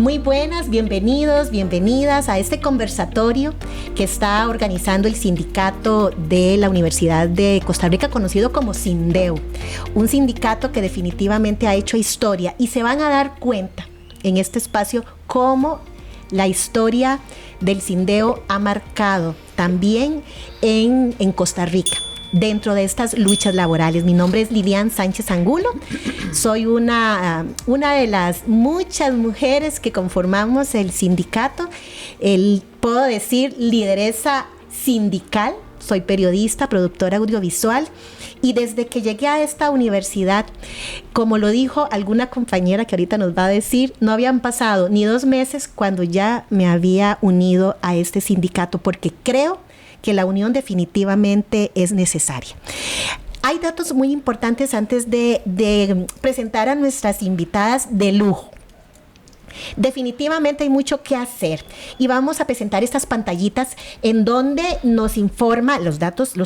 Muy buenas, bienvenidos, bienvenidas a este conversatorio que está organizando el sindicato de la Universidad de Costa Rica, conocido como Sindeu. Un sindicato que definitivamente ha hecho historia y se van a dar cuenta en este espacio cómo la historia del Sindeu ha marcado también en Costa Rica dentro de estas luchas laborales. Mi nombre es Lilian Sánchez Angulo, soy una de las muchas mujeres que conformamos el sindicato, puedo decir lideresa sindical, soy periodista, productora audiovisual, y desde que llegué a esta universidad, como lo dijo alguna compañera que ahorita nos va a decir, no habían pasado ni 2 meses cuando ya me había unido a este sindicato, porque creo que la unión definitivamente es necesaria. Hay datos muy importantes antes de presentar a nuestras invitadas de lujo. Definitivamente hay mucho que hacer y vamos a presentar estas pantallitas en donde nos informa los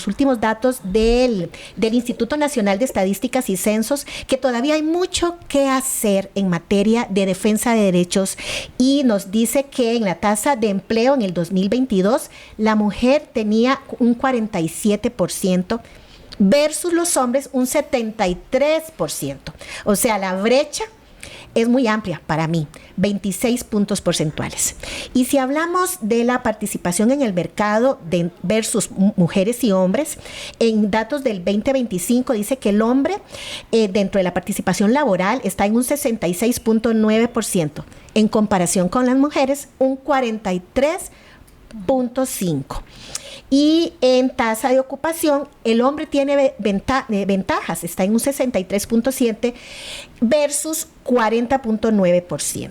últimos datos del Instituto Nacional de Estadísticas y Censos, que todavía hay mucho que hacer en materia de defensa de derechos, y nos dice que en la tasa de empleo en el 2022 la mujer tenía un 47% versus los hombres un 73%. O sea, la brecha es muy amplia para mí, 26 puntos porcentuales. Y si hablamos de la participación en el mercado versus mujeres y hombres, en datos del 2025 dice que el hombre dentro de la participación laboral está en un 66.9%, en comparación con las mujeres un 43.5%. Y en tasa de ocupación, el hombre tiene ventajas, está en un 63.7% versus 40.9%.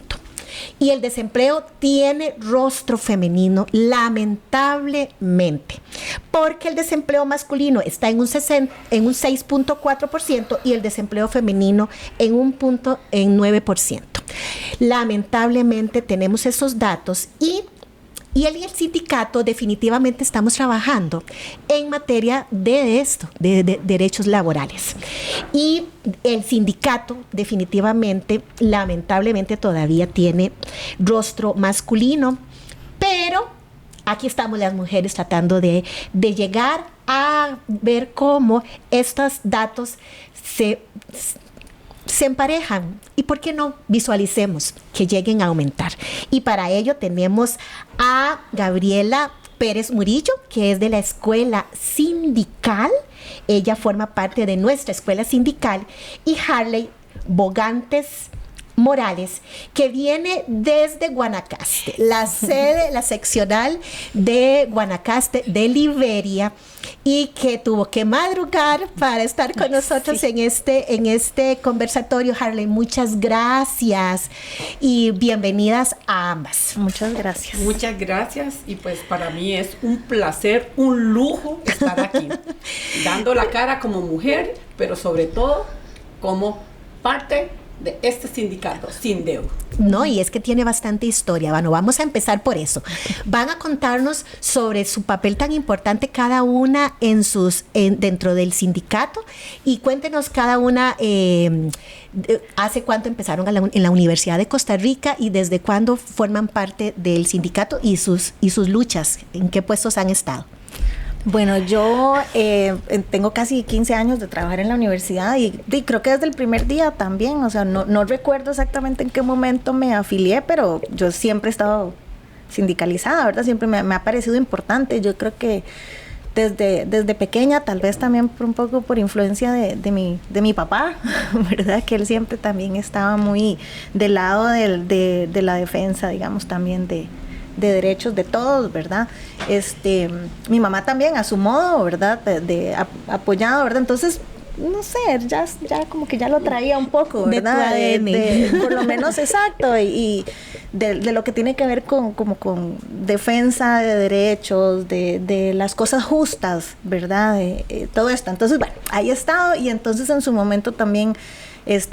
Y el desempleo tiene rostro femenino, lamentablemente, porque el desempleo masculino está en un 6.4% y el desempleo femenino en un 9%. Lamentablemente tenemos esos datos y el sindicato definitivamente estamos trabajando en materia de esto, de derechos laborales. Y el sindicato definitivamente, lamentablemente, todavía tiene rostro masculino, pero aquí estamos las mujeres tratando de llegar a ver cómo estos datos se emparejan, y por qué no visualicemos que lleguen a aumentar. Y para ello tenemos a Gabriela Pérez Murillo, que es de la escuela sindical. Ella forma parte de nuestra escuela sindical, y Harley Bogantes Morales, que viene desde Guanacaste, la sede, la seccional de Guanacaste de Liberia, y que tuvo que madrugar para estar con nosotros en este conversatorio. Harley, muchas gracias y bienvenidas a ambas. Muchas gracias. Muchas gracias, y pues para mí es un placer, un lujo estar aquí, dando la cara como mujer, pero sobre todo como parte de este sindicato, Sindeu. No, y es que tiene bastante historia. Bueno, vamos a empezar por eso. Van a contarnos sobre su papel tan importante cada una dentro del sindicato, y cuéntenos cada una hace cuánto empezaron en la Universidad de Costa Rica y desde cuándo forman parte del sindicato y sus luchas, en qué puestos han estado. Bueno, yo tengo casi 15 años de trabajar en la universidad y creo que desde el primer día también, o sea, no recuerdo exactamente en qué momento me afilié, pero yo siempre he estado sindicalizada, ¿verdad? Siempre me ha parecido importante. Yo creo que desde pequeña, tal vez también un poco por influencia de mi papá, ¿verdad? Que él siempre también estaba muy del lado de la defensa, digamos, también de derechos de todos, ¿verdad? Mi mamá también a su modo, ¿verdad? De apoyado, ¿verdad? Entonces, no sé, ya como que ya lo traía un poco, ¿verdad? Por lo menos, exacto, y de lo que tiene que ver con defensa de derechos, de las cosas justas, ¿verdad? Todo esto. Entonces, bueno, ahí he estado, y entonces en su momento también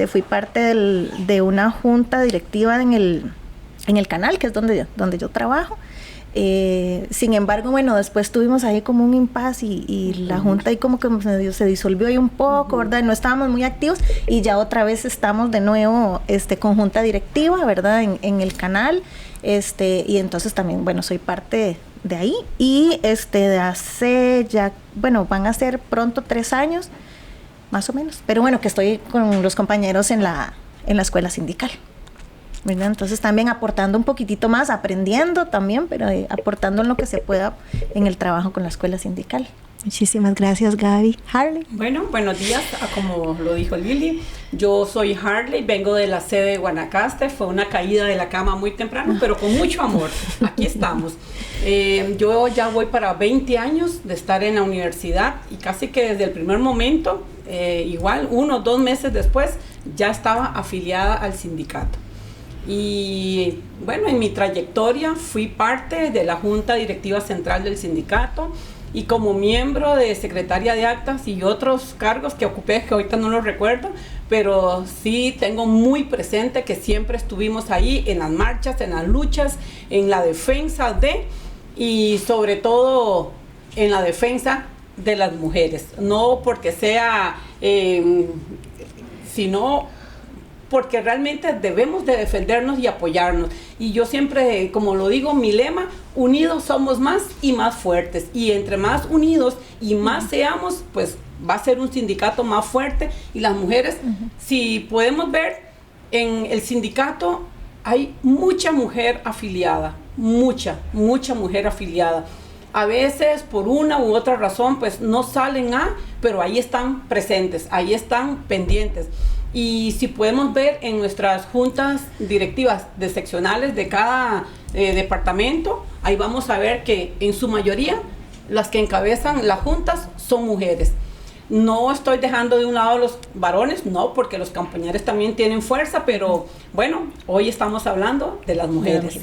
fui parte de una junta directiva en el canal, que es donde yo trabajo, Sin embargo, bueno, después tuvimos ahí como un impasse y la junta ahí como que medio se disolvió ahí un poco, ¿verdad? No estábamos muy activos y ya otra vez estamos de nuevo con junta directiva, ¿verdad? En el canal, y entonces también, bueno, soy parte de ahí y de hace ya, bueno, van a ser pronto 3 años, más o menos, pero bueno, que estoy con los compañeros en la escuela sindical, ¿verdad? Entonces también aportando un poquitito más, aprendiendo también, pero aportando en lo que se pueda en el trabajo con la escuela sindical. Muchísimas gracias, Gaby. Harley. Bueno, buenos días, como lo dijo Lili. Yo soy Harley, vengo de la sede de Guanacaste. Fue una caída de la cama muy temprano, pero con mucho amor. Aquí estamos. Yo ya voy para 20 años de estar en la universidad y casi que desde el primer momento, igual 1 o 2 meses después, ya estaba afiliada al sindicato. Y bueno, en mi trayectoria fui parte de la Junta Directiva Central del sindicato y como miembro de secretaria de actas y otros cargos que ocupé, que ahorita no los recuerdo, pero sí tengo muy presente que siempre estuvimos ahí en las marchas, en las luchas, en la defensa y sobre todo en la defensa de las mujeres. No porque sea, sino porque realmente debemos de defendernos y apoyarnos. Y yo siempre, como lo digo, mi lema, unidos somos más y más fuertes. Y entre más unidos y más seamos, pues va a ser un sindicato más fuerte. Y las mujeres, si podemos ver, en el sindicato hay mucha mujer afiliada, mucha mujer afiliada. A veces por una u otra razón, pues no salen pero ahí están presentes, ahí están pendientes. Y si podemos ver en nuestras juntas directivas de seccionales de cada departamento, ahí vamos a ver que en su mayoría las que encabezan las juntas son mujeres. No estoy dejando de un lado a los varones, no, porque los compañeros también tienen fuerza, pero bueno, hoy estamos hablando de las mujeres.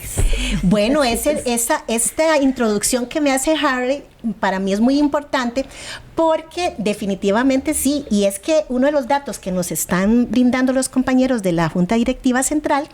Bueno, esta introducción que me hace Harley para mí es muy importante porque definitivamente sí, y es que uno de los datos que nos están brindando los compañeros de la Junta Directiva Central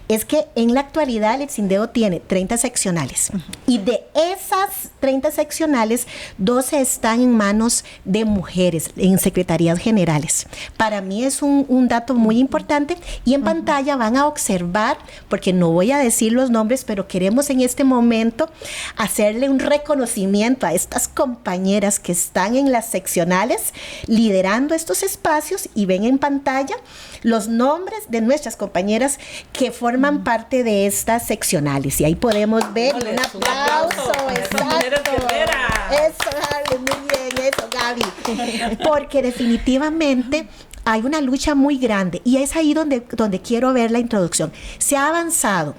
es que en la actualidad el Sindeo tiene 30 seccionales y de esas 30 seccionales 12 están en manos de mujeres en secretarías generales. Para mí es un dato muy importante y en pantalla van a observar, porque no voy a decir los nombres, pero queremos en este momento hacerle un reconocimiento a estas compañeras que están en las seccionales liderando estos espacios y ven en pantalla los nombres de nuestras compañeras que forman parte de estas seccionales y ahí podemos ver un aplauso. Exacto. Eso, Harley, muy bien, eso, Gaby, porque definitivamente hay una lucha muy grande y es ahí donde quiero ver la introducción. Se ha avanzado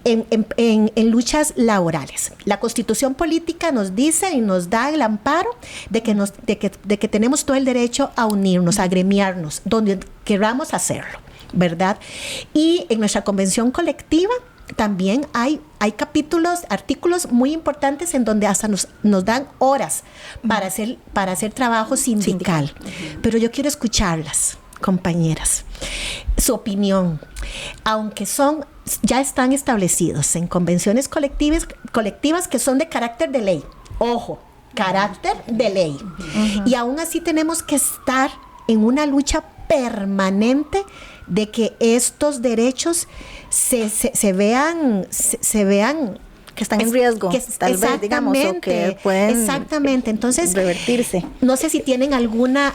en luchas laborales. La Constitución Política nos dice y nos da el amparo de que tenemos todo el derecho a unirnos, a agremiarnos, donde queramos hacerlo, ¿verdad? Y en nuestra convención colectiva también hay artículos muy importantes en donde hasta nos dan horas para hacer trabajo sindical. Pero yo quiero escucharlas, compañeras, su opinión, aunque ya están establecidos en convenciones colectivas que son de carácter de ley. Ojo, carácter de ley. Y aún así tenemos que estar en una lucha permanente de que estos derechos se vean que están en riesgo, tal vez, digamos, o que pueden entonces revertirse. No sé si tienen alguna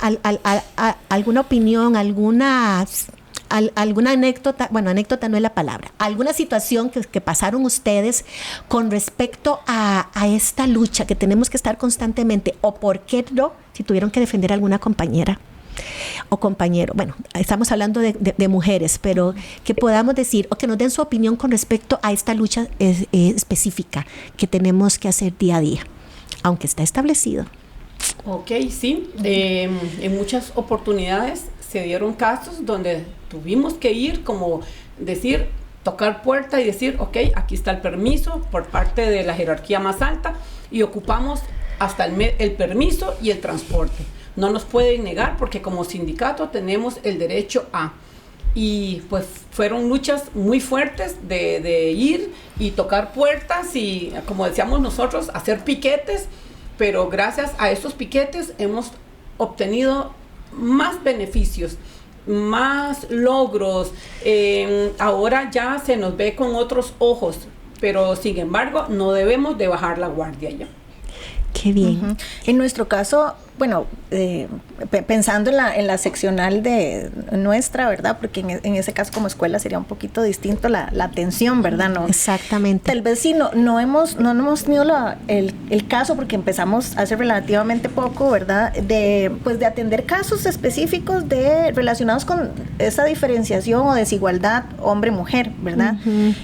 opinión, alguna anécdota, bueno, anécdota no es la palabra, alguna situación que pasaron ustedes con respecto a esta lucha que tenemos que estar constantemente, o por qué no, si tuvieron que defender a alguna compañera o compañero. Bueno, estamos hablando de mujeres, pero que podamos decir o que nos den su opinión con respecto a esta lucha específica que tenemos que hacer día a día, aunque está establecido. Ok, sí. En muchas oportunidades se dieron casos donde tuvimos que ir, como decir, tocar puerta y decir, ok, aquí está el permiso por parte de la jerarquía más alta y ocupamos hasta el permiso y el transporte. No nos pueden negar porque como sindicato tenemos el derecho a. y pues fueron luchas muy fuertes de ir y tocar puertas y, como decíamos nosotros, hacer piquetes, pero gracias a estos piquetes hemos obtenido más beneficios, más logros. Ahora ya se nos ve con otros ojos, pero sin embargo no debemos de bajar la guardia ya. Qué bien. Uh-huh. En nuestro caso, bueno, pensando en la seccional de nuestra, ¿verdad? Porque en ese caso como escuela sería un poquito distinto la atención, ¿verdad? No, exactamente. Tal vez sí, no hemos tenido el caso, porque empezamos hace relativamente poco, ¿verdad? De atender casos específicos relacionados con esa diferenciación o desigualdad hombre-mujer, ¿verdad? Uh-huh.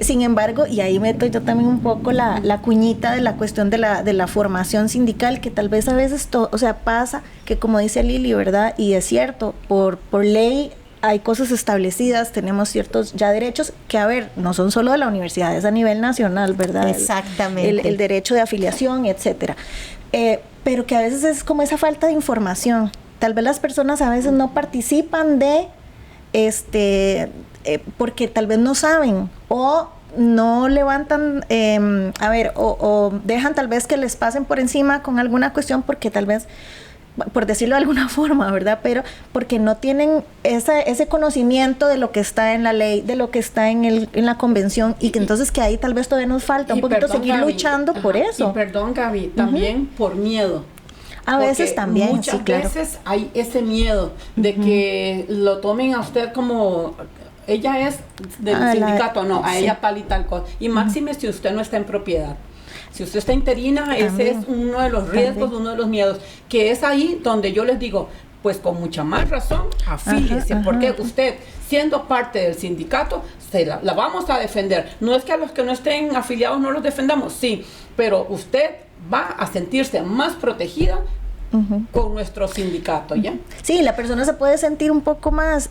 Sin embargo, y ahí meto yo también un poco la cuñita de la cuestión de la formación sindical, que tal vez a veces pasa que, como dice Lili, ¿verdad? Y es cierto, por ley hay cosas establecidas, tenemos ciertos ya derechos que, a ver, no son solo de la universidad, es a nivel nacional, ¿verdad? Exactamente. El derecho de afiliación, etcétera. Pero que a veces es como esa falta de información. Tal vez las personas a veces no participan porque tal vez no saben o no levantan, o dejan tal vez que les pasen por encima con alguna cuestión, porque tal vez, por decirlo de alguna forma, ¿verdad? Pero porque no tienen ese conocimiento de lo que está en la ley, de lo que está en la convención, y que entonces que ahí tal vez todavía nos falta un poquito seguir Gaby, luchando por eso. Y perdón, Gaby, también por miedo. A veces también, muchas sí, claro. veces hay ese miedo de que lo tomen a usted como... Ella es del sindicato, no, a sí. Ella tal y tal cosa. Y máxime si usted no está en propiedad. Si usted está interina, también, ese es uno de los riesgos, también. Uno de los miedos. Que es ahí donde yo les digo, pues con mucha más razón, afíliese. Porque usted, siendo parte del sindicato, la vamos a defender. No es que a los que no estén afiliados no los defendamos, sí. Pero usted va a sentirse más protegida con nuestro sindicato, ¿ya? Sí, la persona se puede sentir un poco más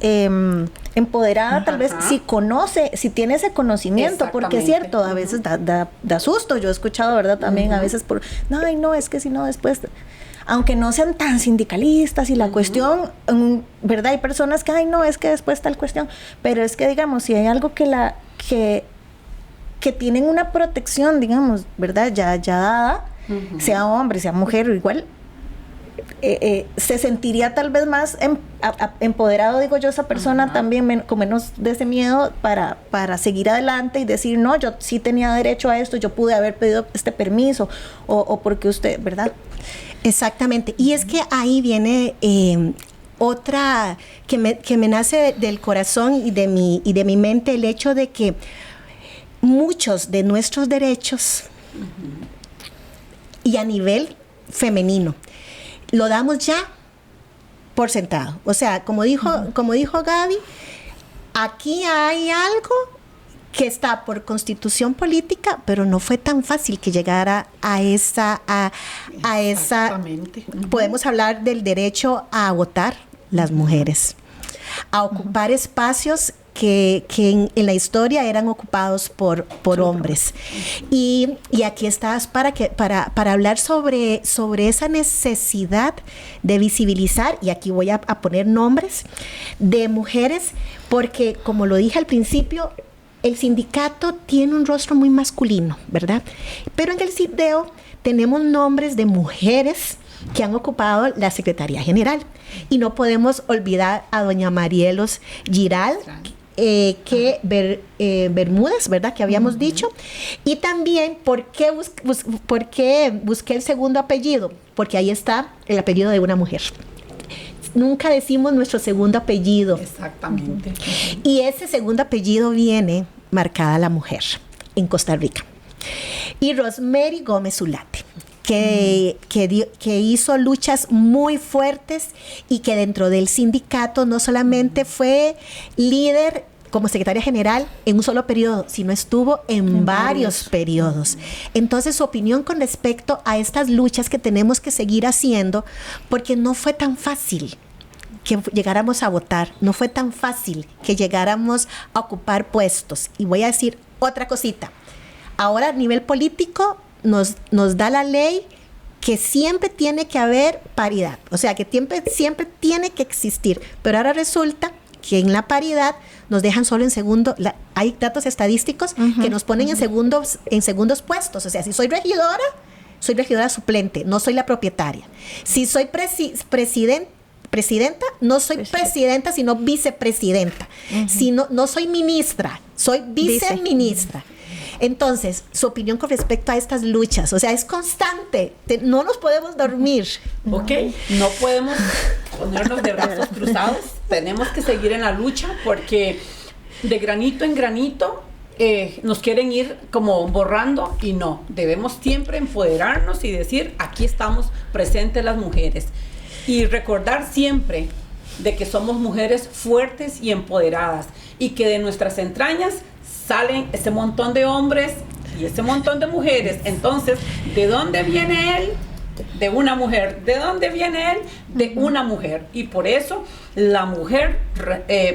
empoderada, tal vez, si tiene ese conocimiento, porque es cierto, a veces da susto. Yo he escuchado, ¿verdad? También a veces no, es que si no después, aunque no sean tan sindicalistas y la cuestión, ¿verdad? Hay personas que, no, es que después tal cuestión, pero es que, digamos, si hay algo que tienen una protección, digamos, ¿verdad? Ya dada, sea hombre, sea mujer, igual, se sentiría tal vez más empoderado, digo yo, esa persona también, con menos de ese miedo para seguir adelante y decir, no, yo sí tenía derecho a esto, yo pude haber pedido este permiso, o porque usted, ¿verdad? Exactamente, y es que ahí viene otra que me nace del corazón y de mi mente, el hecho de que muchos de nuestros derechos y a nivel femenino lo damos ya por sentado. O sea, como dijo Gaby, aquí hay algo que está por constitución política, pero no fue tan fácil que llegara a esa. Podemos hablar del derecho a votar las mujeres, a ocupar espacios que en la historia eran ocupados por hombres. Y aquí estás para hablar sobre esa necesidad de visibilizar, y aquí voy a poner nombres de mujeres, porque como lo dije al principio, el sindicato tiene un rostro muy masculino, ¿verdad? Pero en el CIDEO tenemos nombres de mujeres que han ocupado la Secretaría General. Y no podemos olvidar a doña Marielos Giral, Bermúdez, ¿verdad? Que habíamos dicho. Y también, ¿por qué busqué el segundo apellido? Porque ahí está el apellido de una mujer. Nunca decimos nuestro segundo apellido. Exactamente. Y ese segundo apellido viene marcada la mujer en Costa Rica. Y Rosemary Gómez Zulate, que hizo luchas muy fuertes y que dentro del sindicato no solamente fue líder como secretaria general en un solo periodo, sino estuvo en varios periodos. Entonces, su opinión con respecto a estas luchas que tenemos que seguir haciendo, porque no fue tan fácil que llegáramos a votar, no fue tan fácil que llegáramos a ocupar puestos. Y voy a decir otra cosita. Ahora, a nivel político, nos da la ley que siempre tiene que haber paridad, o sea, que siempre tiene que existir, pero ahora resulta que en la paridad nos dejan solo en segundo, hay datos estadísticos que nos ponen en segundos puestos. O sea, si soy regidora suplente, no soy la propietaria. Si soy presidenta, no soy presidenta, sino vicepresidenta. Si no soy ministra, soy viceministra. Entonces, su opinión con respecto a estas luchas, o sea, es constante, no nos podemos dormir. Ok, no podemos ponernos de brazos cruzados, tenemos que seguir en la lucha porque de granito en granito nos quieren ir como borrando y no, debemos siempre empoderarnos y decir, aquí estamos presentes las mujeres y recordar siempre de que somos mujeres fuertes y empoderadas y que de nuestras entrañas salen ese montón de hombres y ese montón de mujeres. Entonces, ¿de dónde viene él? De una mujer. ¿De dónde viene él? De una mujer. Y por eso la mujer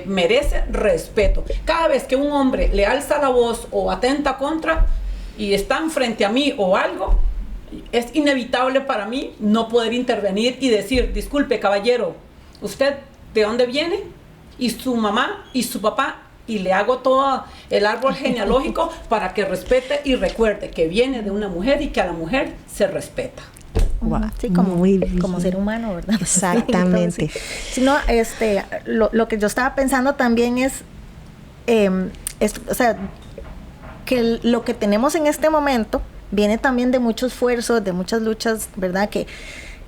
merece respeto. Cada vez que un hombre le alza la voz o atenta contra y están frente a mí o algo, es inevitable para mí no poder intervenir y decir, disculpe caballero, ¿usted de dónde viene? Y su mamá y su papá, y le hago todo el árbol genealógico para que respete y recuerde que viene de una mujer y que a la mujer se respeta. Wow. Sí, como ser humano, ¿verdad? Exactamente. Entonces, sino, lo que yo estaba pensando también es, o sea, que lo que tenemos en este momento viene también de mucho esfuerzo, de muchas luchas, ¿verdad? Que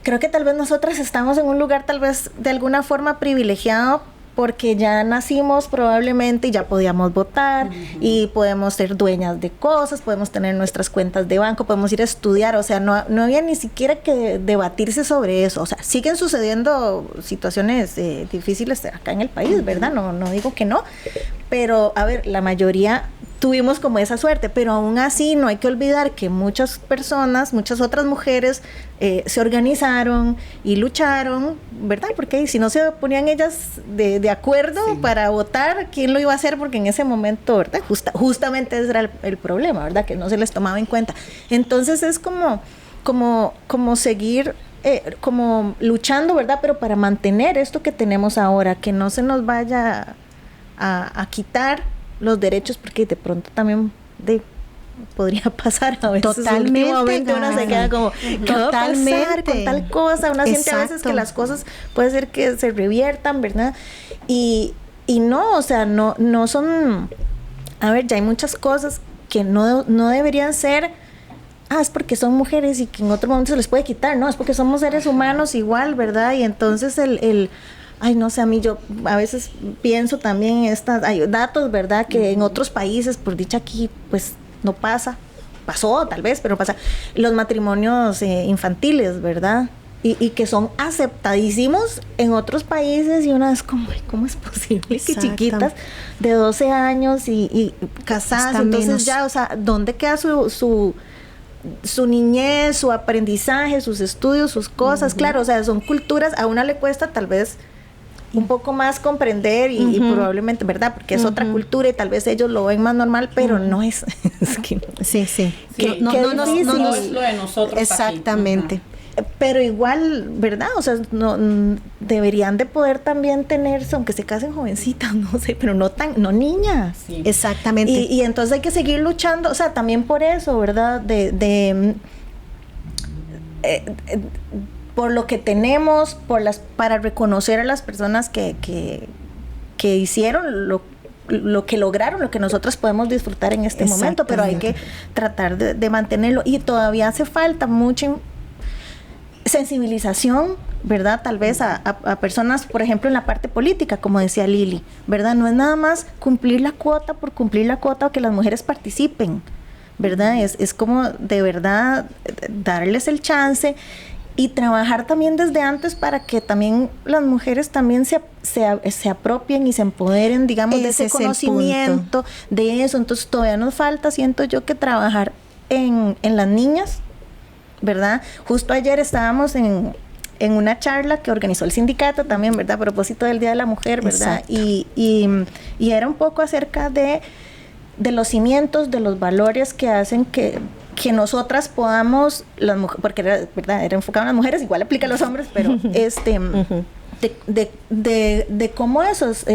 creo que tal vez nosotras estamos en un lugar tal vez de alguna forma privilegiado porque ya nacimos probablemente y ya podíamos votar y podemos ser dueñas de cosas, podemos tener nuestras cuentas de banco, podemos ir a estudiar, o sea, no había ni siquiera que debatirse sobre eso, o sea, siguen sucediendo situaciones difíciles acá en el país, ¿verdad? No digo que no, pero a ver, la mayoría tuvimos como esa suerte, pero aún así no hay que olvidar que muchas personas, muchas otras mujeres se organizaron y lucharon, ¿verdad? Porque si no se ponían ellas de acuerdo para votar, ¿quién lo iba a hacer? Porque en ese momento, ¿verdad? Justamente ese era el problema, ¿verdad? Que no se les tomaba en cuenta. Entonces es como seguir como luchando, ¿verdad? Pero para mantener esto que tenemos ahora, que no se nos vaya a quitar los derechos, porque de pronto también podría pasar a veces. Totalmente. Uno se queda como, ¿qué va a pasar con tal cosa? Uno siente a veces que las cosas puede ser que se reviertan, ¿verdad? Y no, o sea, no son, a ver, ya hay muchas cosas que no deberían ser, es porque son mujeres y que en otro momento se les puede quitar, no, es porque somos seres humanos igual, ¿verdad? Y entonces ay, no sé, a mí yo a veces pienso también hay datos, ¿verdad? Que en otros países, por dicha aquí, pues no pasó tal vez, pero pasa, los matrimonios infantiles, ¿verdad? Y que son aceptadísimos en otros países y una vez como, ¿cómo es posible que chiquitas de 12 años y casadas? Hasta entonces menos. Ya, o sea, ¿dónde queda su niñez, su aprendizaje, sus estudios, sus cosas? Claro, o sea, son culturas, a una le cuesta tal vez un poco más comprender y probablemente, ¿verdad? Porque es otra cultura y tal vez ellos lo ven más normal, pero no es. Es que, sí. No es lo de nosotros. Exactamente. Aquí. Pero igual, ¿verdad? O sea, deberían de poder también tenerse, aunque se casen jovencitas, no sé, pero no niñas. Sí. Exactamente. Y entonces hay que seguir luchando, o sea, también por eso, ¿verdad? Por lo que tenemos, para reconocer a las personas que hicieron lo que lograron, lo que nosotros podemos disfrutar en este momento, pero hay que tratar de mantenerlo. Y todavía hace falta mucha sensibilización, ¿verdad? Tal vez a personas, por ejemplo, en la parte política, como decía Lili, ¿verdad? No es nada más cumplir la cuota por cumplir la cuota o que las mujeres participen, ¿verdad? Es como de verdad darles el chance y trabajar también desde antes para que también las mujeres también se apropien y se empoderen, digamos, de ese conocimiento, de eso. Entonces todavía nos falta, siento yo, que trabajar en las niñas, ¿verdad? Justo ayer estábamos en una charla que organizó el sindicato también, ¿verdad? A propósito del Día de la Mujer, ¿verdad? Y era un poco acerca de los cimientos, de los valores que hacen que nosotras podamos, las mujeres, porque era enfocado en las mujeres, igual aplica a los hombres, pero de cómo eso es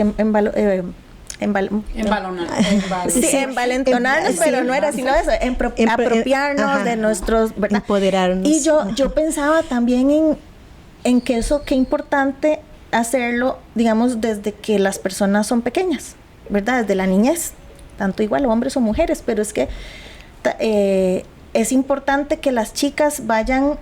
envalentonarnos, sí, pero no era sino eso, apropiarnos de nuestros, ¿verdad? Empoderarnos. Y yo pensaba también en que eso, qué importante hacerlo, digamos, desde que las personas son pequeñas, ¿verdad? Desde la niñez, tanto igual hombres o mujeres, pero es que es importante que las chicas vayan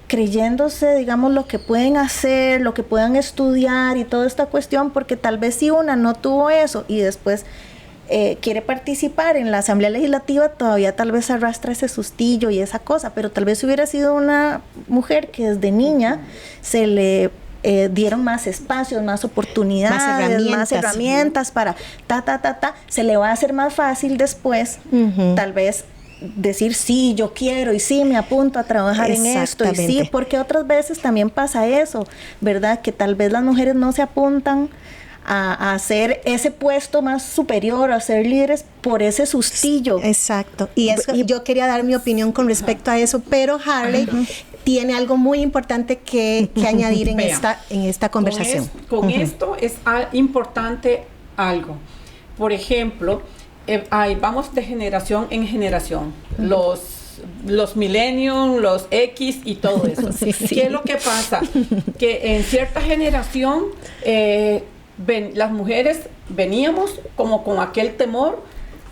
creyéndose, digamos, lo que pueden hacer, lo que puedan estudiar y toda esta cuestión, porque tal vez si una no tuvo eso y después quiere participar en la Asamblea Legislativa, todavía tal vez arrastra ese sustillo y esa cosa, pero tal vez si hubiera sido una mujer que desde niña se le dieron más espacios, más oportunidades, más herramientas para se le va a hacer más fácil después, tal vez decir sí, yo quiero y sí, me apunto a trabajar en esto y sí, porque otras veces también pasa eso, ¿verdad? Que tal vez las mujeres no se apuntan a hacer ese puesto más superior, a ser líderes por ese sustillo. Exacto. Y eso, yo quería dar mi opinión con respecto a eso, pero Harley tiene algo muy importante que añadir en esta conversación. Con esto es importante algo. Por ejemplo, vamos de generación en generación. Los millennials, los X y todo eso. ¿Qué es lo que pasa? Que en cierta generación las mujeres veníamos como con aquel temor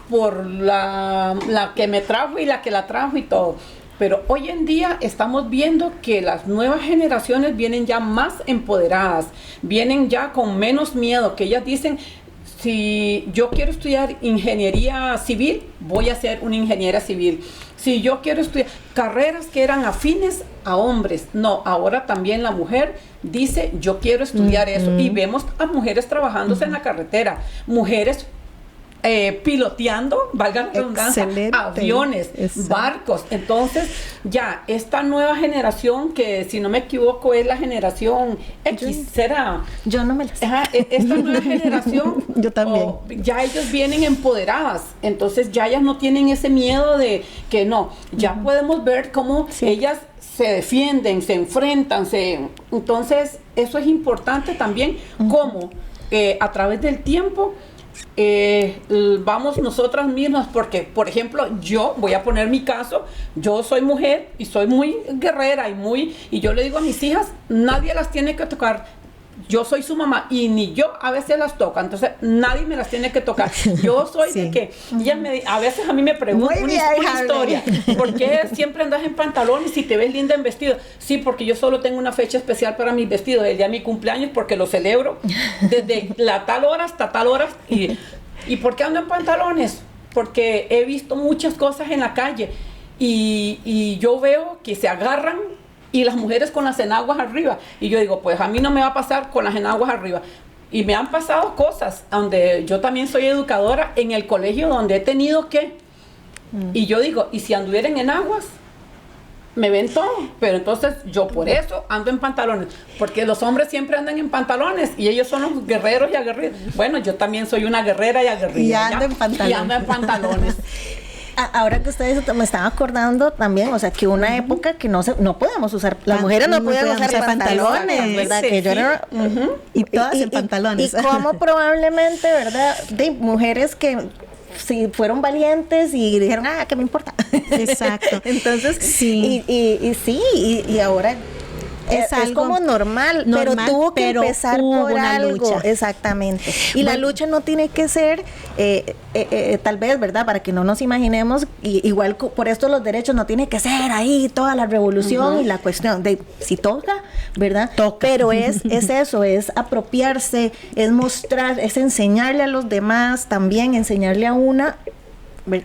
por la que me trajo y la que la trajo y todo. Pero hoy en día estamos viendo que las nuevas generaciones vienen ya más empoderadas, vienen ya con menos miedo, que ellas dicen, si yo quiero estudiar ingeniería civil, voy a ser una ingeniera civil. Si yo quiero estudiar carreras que eran afines a hombres, no, ahora también la mujer dice, yo quiero estudiar eso. Y vemos a mujeres trabajándose en la carretera, mujeres piloteando, valga la redundancia, aviones, barcos. Entonces, ya, esta nueva generación, que si no me equivoco es la generación X, ¿será? Yo no me la sé. Esta nueva generación, yo también. Ya ellos vienen empoderadas, entonces ya ellas no tienen ese miedo de que no, ya podemos ver cómo ellas se defienden, se enfrentan, entonces eso es importante también, cómo a través del tiempo vamos nosotras mismas, porque por ejemplo yo voy a poner mi caso, yo soy mujer y soy muy guerrera y yo le digo a mis hijas, nadie las tiene que tocar, yo soy su mamá y ni yo a veces las toca, entonces nadie me las tiene que tocar, yo soy de que a veces a mí me preguntan una historia, ¿por qué siempre andas en pantalones y te ves linda en vestido? Sí, porque yo solo tengo una fecha especial para mis vestidos, el día de mi cumpleaños, porque lo celebro desde la tal hora hasta tal hora. ¿Y por qué ando en pantalones? Porque he visto muchas cosas en la calle y yo veo que se agarran y las mujeres con las enaguas arriba. Y yo digo, pues a mí no me va a pasar con las enaguas arriba. Y me han pasado cosas donde yo también soy educadora en el colegio donde he tenido que. Y yo digo, ¿y si anduviera en enaguas? Me ven todo, pero entonces yo por eso ando en pantalones, porque los hombres siempre andan en pantalones y ellos son los guerreros y aguerridos. Bueno, yo también soy una guerrera y aguerrida. Y ando en pantalones. Y ando en pantalones. Ahora que ustedes me están acordando también, o sea, que una época que no podemos usar, las mujeres no podían usar pantalones, ¿verdad? Que yo era, y todas en pantalones. Y como probablemente, ¿verdad? De mujeres que si fueron valientes y dijeron, ¿qué me importa? Exacto. Entonces, y ahora es como normal, pero tuvo que empezar por algo. Lucha. Exactamente. Y la lucha no tiene que ser, tal vez, ¿verdad? Para que no nos imaginemos, igual por esto los derechos no tiene que ser ahí toda la revolución y la cuestión de si toca, ¿verdad? Toca. Pero es eso, es apropiarse, es mostrar, es enseñarle a los demás, también enseñarle a una.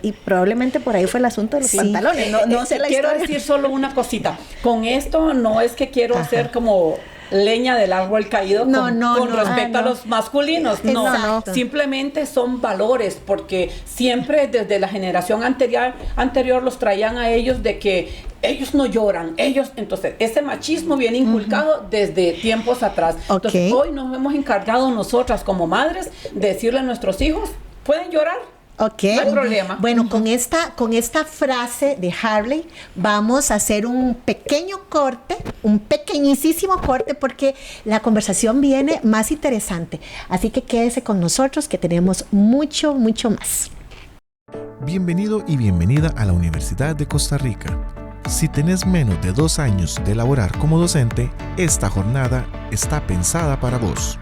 Y probablemente por ahí fue el asunto de los pantalones. No sé la quiero historia. decir solo una cosita. Con esto no es que quiero hacer como leña del árbol caído con respecto a los masculinos. No, simplemente son valores, porque siempre desde la generación anterior los traían a ellos de que ellos no lloran, entonces ese machismo viene inculcado desde tiempos atrás. Entonces hoy nos hemos encargado nosotras como madres de decirle a nuestros hijos, pueden llorar, Ok. No hay problema. Bueno, con esta frase de Harley vamos a hacer un pequeño corte, un pequeñísimo corte, porque la conversación viene más interesante. Así que quédese con nosotros, que tenemos mucho, mucho más. Bienvenido y bienvenida a la Universidad de Costa Rica. Si tenés menos de 2 años de laborar como docente, esta jornada está pensada para vos.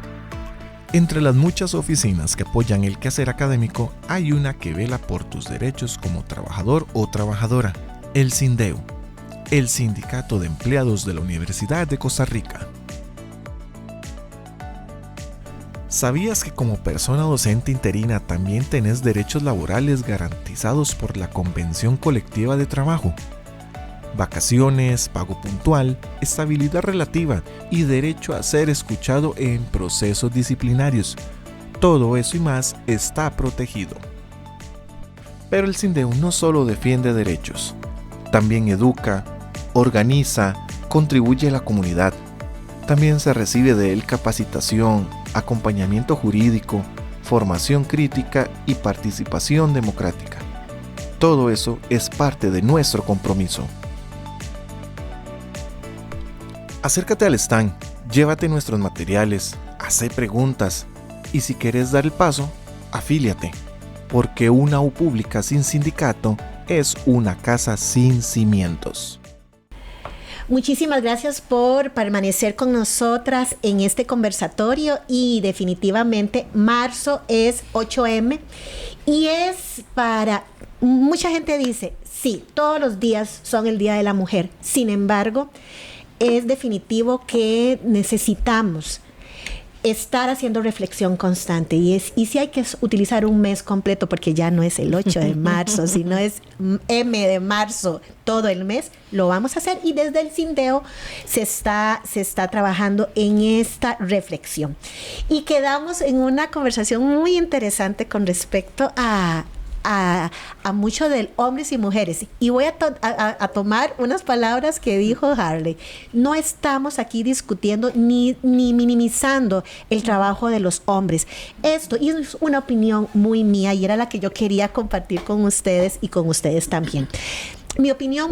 Entre las muchas oficinas que apoyan el quehacer académico, hay una que vela por tus derechos como trabajador o trabajadora, el SINDEU, el Sindicato de Empleados de la Universidad de Costa Rica. ¿Sabías que como persona docente interina también tenés derechos laborales garantizados por la Convención Colectiva de Trabajo? Vacaciones, pago puntual, estabilidad relativa y derecho a ser escuchado en procesos disciplinarios. Todo eso y más está protegido. Pero el SINDEU no solo defiende derechos, también educa, organiza, contribuye a la comunidad. También se recibe de él capacitación, acompañamiento jurídico, formación crítica y participación democrática. Todo eso es parte de nuestro compromiso. Acércate al stand, llévate nuestros materiales, haz preguntas y si quieres dar el paso, afíliate, porque una U pública sin sindicato es una casa sin cimientos. Muchísimas gracias por permanecer con nosotras en este conversatorio y definitivamente marzo es 8M y es para... Mucha gente dice, sí, todos los días son el Día de la Mujer, sin embargo, es definitivo que necesitamos estar haciendo reflexión constante y si hay que utilizar un mes completo porque ya no es el 8 de marzo, sino es M de marzo, todo el mes, lo vamos a hacer y desde el SINDEU se está trabajando en esta reflexión. Y quedamos en una conversación muy interesante con respecto a mucho de hombres y mujeres. Y voy a tomar unas palabras que dijo Harley. No estamos aquí discutiendo ni minimizando el trabajo de los hombres. Esto y es una opinión muy mía y era la que yo quería compartir con ustedes y con ustedes también. Mi opinión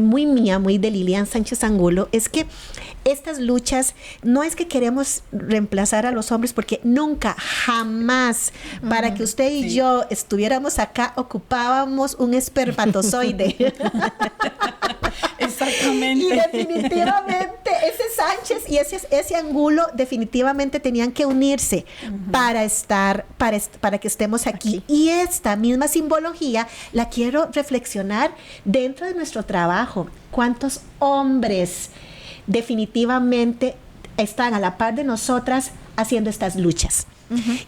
muy mía, muy de Lilian Sánchez Angulo, es que estas luchas no es que queremos reemplazar a los hombres, porque nunca, jamás, para que usted y yo estuviéramos acá, ocupábamos un espermatozoide. Exactamente. Y definitivamente ese Sánchez y ese Angulo definitivamente tenían que unirse para que estemos aquí. Y esta misma simbología la quiero reflexionar dentro de nuestro trabajo. ¿Cuántos hombres definitivamente están a la par de nosotras haciendo estas luchas?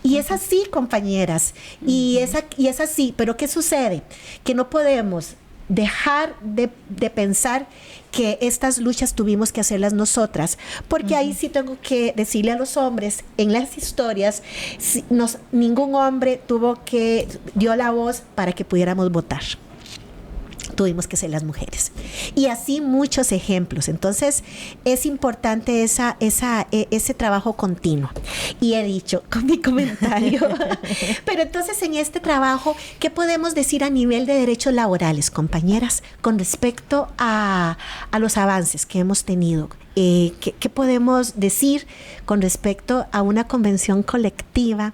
Y es así, compañeras, y es así, pero ¿qué sucede? Que no podemos dejar de pensar que estas luchas tuvimos que hacerlas nosotras, porque ahí sí tengo que decirle a los hombres, en las historias, ningún hombre dio la voz para que pudiéramos votar. Tuvimos que ser las mujeres. Y así muchos ejemplos. Entonces, es importante ese trabajo continuo. Y he dicho con mi comentario. Pero entonces, en este trabajo, ¿qué podemos decir a nivel de derechos laborales, compañeras, con respecto a los avances que hemos tenido? ¿Qué podemos decir con respecto a una convención colectiva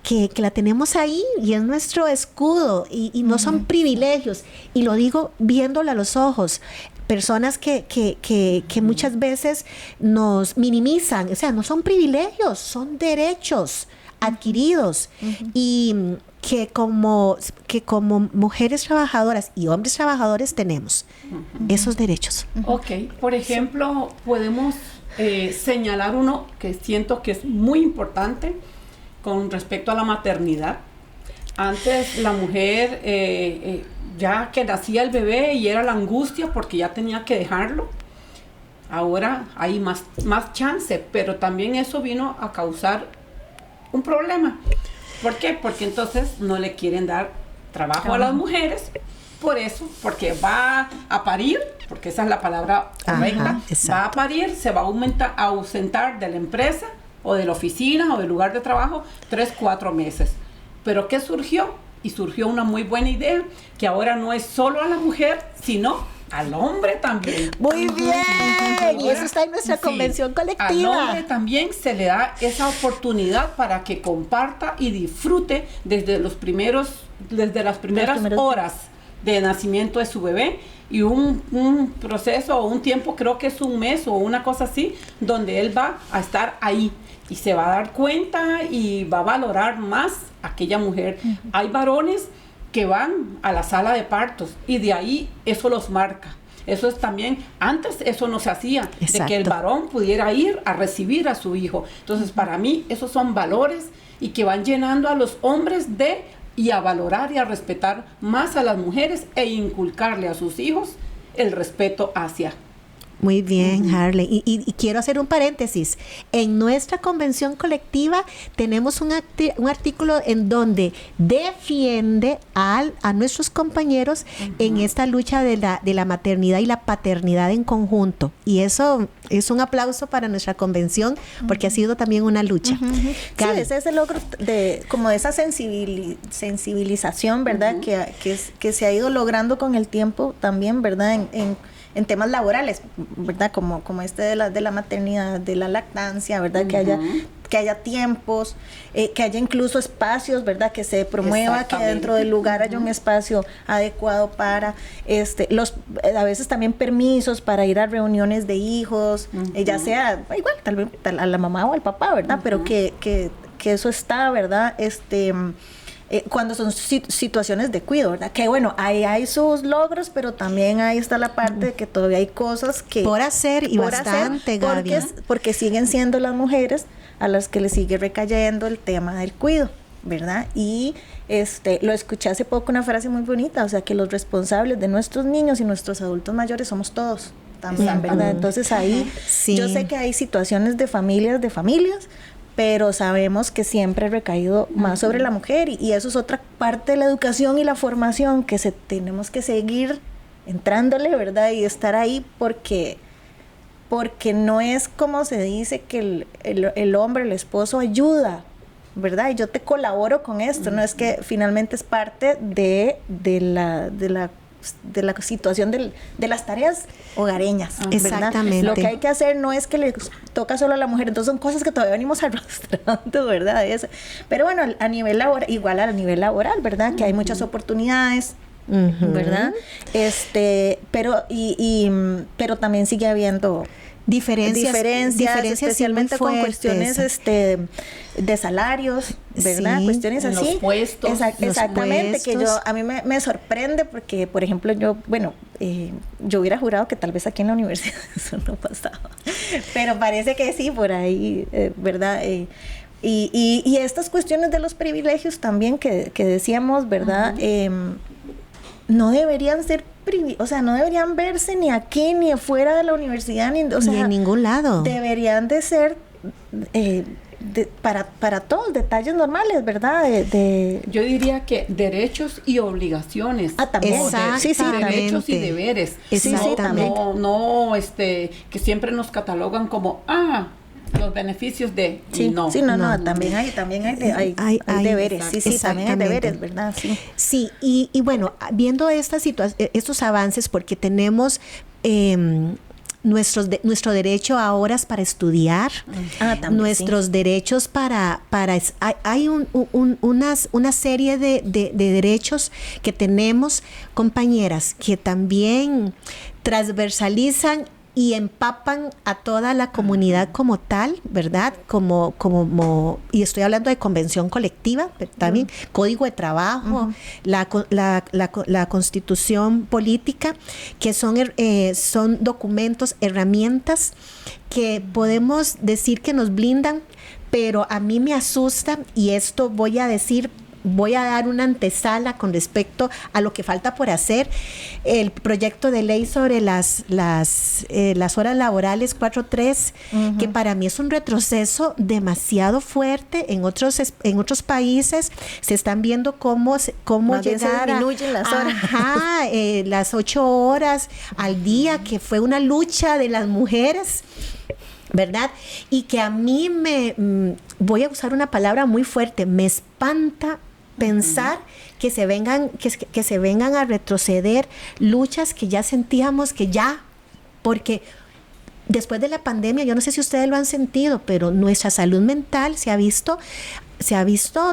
que la tenemos ahí y es nuestro escudo y no son privilegios? Y lo digo viéndole a los ojos. Personas que muchas veces nos minimizan, o sea, no son privilegios, son derechos adquiridos y que como mujeres trabajadoras y hombres trabajadores tenemos esos derechos. Ok, por ejemplo, podemos señalar uno que siento que es muy importante con respecto a la maternidad. Antes la mujer, ya que nacía el bebé y era la angustia porque ya tenía que dejarlo, ahora hay más chance, pero también eso vino a causar un problema. ¿Por qué? Porque entonces no le quieren dar trabajo a las mujeres, por eso, porque va a parir, porque esa es la palabra correcta, va a parir, se va a ausentar de la empresa o de la oficina o del lugar de trabajo 3-4 meses. ¿Pero qué surgió? y surgió una muy buena idea, que ahora no es solo a la mujer, sino al hombre también. Muy bien. Y eso está en nuestra convención colectiva. Al hombre también se le da esa oportunidad para que comparta y disfrute desde las primeras horas de nacimiento de su bebé, y un proceso o un tiempo, creo que es un mes o una cosa así, donde él va a estar ahí y se va a dar cuenta y va a valorar más a aquella mujer. Hay varones que van a la sala de partos y de ahí eso los marca. Eso es también, antes eso no se hacía, Exacto. de que el varón pudiera ir a recibir a su hijo. Entonces, para mí, esos son valores y que van llenando a los hombres y a valorar y a respetar más a las mujeres e inculcarle a sus hijos el respeto hacia. Muy bien, Harley. Y quiero hacer un paréntesis. En nuestra convención colectiva tenemos un artículo en donde defiende a nuestros compañeros en esta lucha de la maternidad y la paternidad en conjunto. Y eso es un aplauso para nuestra convención, porque ha sido también una lucha. Sí, ese es el logro de como de esa sensibilización, ¿verdad? Que se ha ido logrando con el tiempo también, ¿verdad? En temas laborales, ¿verdad? Como este de la maternidad, de la lactancia, ¿verdad? Que haya tiempos, que haya incluso espacios, ¿verdad? Que se promueva que dentro del lugar haya un espacio adecuado para a veces también permisos para ir a reuniones de hijos, ya sea igual tal vez a la mamá o al papá, ¿verdad? Pero que eso está, ¿verdad? Cuando son situaciones de cuidado, ¿verdad? Que bueno, hay sus logros, pero también ahí está la parte de que todavía hay cosas que por hacer y bastante, Gaby. Porque siguen siendo las mujeres a las que les sigue recayendo el tema del cuidado, ¿verdad? Y lo escuché hace poco, una frase muy bonita, o sea, que los responsables de nuestros niños y nuestros adultos mayores somos todos también, ¿verdad? Entonces ahí yo sé que hay situaciones de familias, pero sabemos que siempre ha recaído más sobre la mujer, y eso es otra parte de la educación y la formación que tenemos que seguir entrándole, ¿verdad? Y estar ahí porque no es como se dice que el hombre, el esposo ayuda, ¿verdad? Y yo te colaboro con esto, no es que finalmente es parte de la situación de las tareas hogareñas, ¿verdad? Exactamente. Lo que hay que hacer no es que le toca solo a la mujer, entonces son cosas que todavía venimos arrastrando, ¿verdad? Pero bueno, a nivel laboral, igual a nivel laboral, ¿verdad? Que hay muchas oportunidades, ¿verdad? Pero también sigue habiendo diferencias especialmente con cuestiones de salarios, ¿verdad? Sí, cuestiones así. Los puestos. Exactamente, que a mí me sorprende porque, por ejemplo, yo hubiera jurado que tal vez aquí en la universidad eso no pasaba, pero parece que sí, por ahí, ¿verdad? Y estas cuestiones de los privilegios también que decíamos, ¿verdad? No deberían ser no deberían verse ni aquí ni afuera de la universidad, ni en ningún lado. Deberían de ser para todos detalles normales, ¿verdad? Yo diría que derechos y obligaciones. También. Exactamente. Derechos y deberes. Exactamente. No, que siempre nos catalogan como los beneficios de no, también hay deberes, también hay deberes, ¿verdad? Sí, y bueno, viendo estos avances, porque tenemos nuestro derecho a horas para estudiar, también, nuestros derechos hay una serie de derechos que tenemos, compañeras, que también transversalizan y empapan a toda la comunidad como tal, ¿verdad? Y estoy hablando de convención colectiva, pero también código de trabajo, la constitución política, que son documentos, herramientas que podemos decir que nos blindan, pero a mí me asusta, y esto voy a dar una antesala con respecto a lo que falta por hacer. El proyecto de ley sobre las horas laborales 4.3, que para mí es un retroceso demasiado fuerte. En otros países se están viendo cómo llegar se disminuyen las horas. Las 8 horas al día, que fue una lucha de las mujeres, ¿verdad? Y que a mí voy a usar una palabra muy fuerte, me espanta pensar que se vengan a retroceder luchas que ya sentíamos que ya, porque después de la pandemia, yo no sé si ustedes lo han sentido, pero nuestra salud mental se ha visto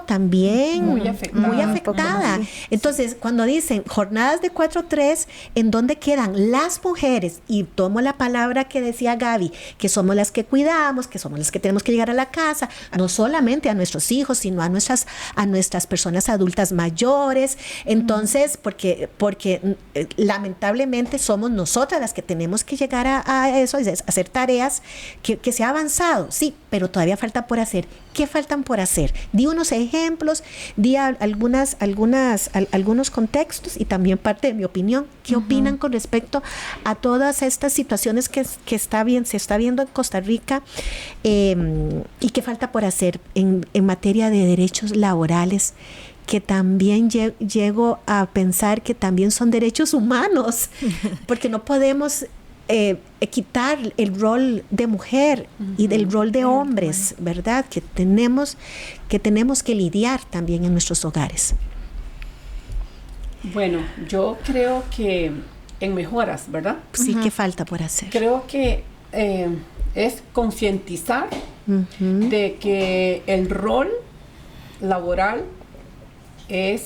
también muy afectada. Entonces, cuando dicen jornadas de 4-3, ¿en dónde quedan las mujeres? Y tomo la palabra que decía Gaby, que somos las que cuidamos, que somos las que tenemos que llegar a la casa, no solamente a nuestros hijos, sino a nuestras personas adultas mayores. Entonces, porque lamentablemente somos nosotras las que tenemos que llegar a eso, hacer tareas que se ha avanzado, sí, pero todavía falta por hacer. ¿Qué faltan por hacer? Di unos ejemplos, di algunos contextos y también parte de mi opinión. ¿Qué opinan con respecto a todas estas situaciones que se está viendo en Costa Rica y qué falta por hacer en materia de derechos laborales? Que también llego a pensar que también son derechos humanos, porque no podemos quitar el rol de mujer y del rol de hombres, ¿verdad? Que tenemos que lidiar también en nuestros hogares. Bueno, yo creo que en mejoras, ¿verdad? Sí, ¿qué falta por hacer? Creo que es concientizar de que el rol laboral es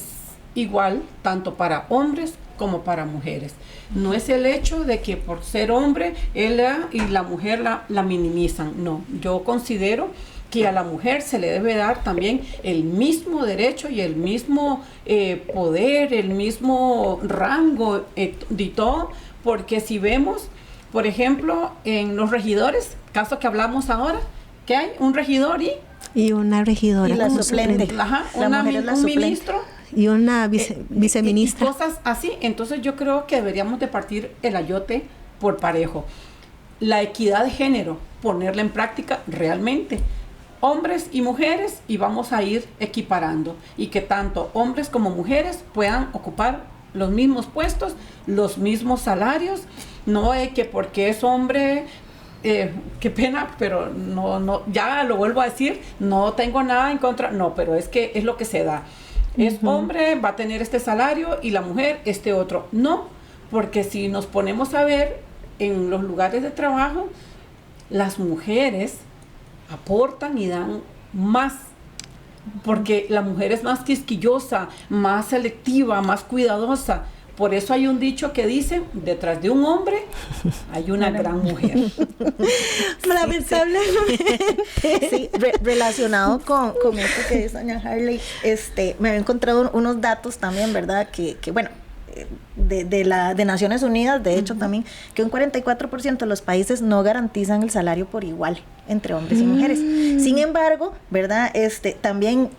igual tanto para hombres como para mujeres. No es el hecho de que por ser hombre él y la mujer la minimizan. No, yo considero que a la mujer se le debe dar también el mismo derecho y el mismo poder, el mismo rango de todo, porque si vemos, por ejemplo, en los regidores, caso que hablamos ahora, que hay un regidor y una regidora. Y la suplente. Ajá, un ministro. Y una viceministra. Y cosas así. Entonces yo creo que deberíamos de partir el ayote por parejo. La equidad de género, ponerla en práctica realmente. Hombres y mujeres, y vamos a ir equiparando. Y que tanto hombres como mujeres puedan ocupar los mismos puestos, los mismos salarios. No es que porque es hombre... qué pena, pero no, ya lo vuelvo a decir, no tengo nada en contra, no, pero es que es lo que se da. Es hombre, va a tener este salario y la mujer este otro. No, porque si nos ponemos a ver en los lugares de trabajo, las mujeres aportan y dan más, porque la mujer es más quisquillosa, más selectiva, más cuidadosa. Por eso hay un dicho que dice, detrás de un hombre hay una gran mujer. Lamentablemente. Sí, relacionado con esto que dice doña Harley, me había encontrado unos datos también, ¿verdad? Que bueno, de Naciones Unidas, de hecho también, que un 44% de los países no garantizan el salario por igual entre hombres y mujeres. Sin embargo, ¿verdad? También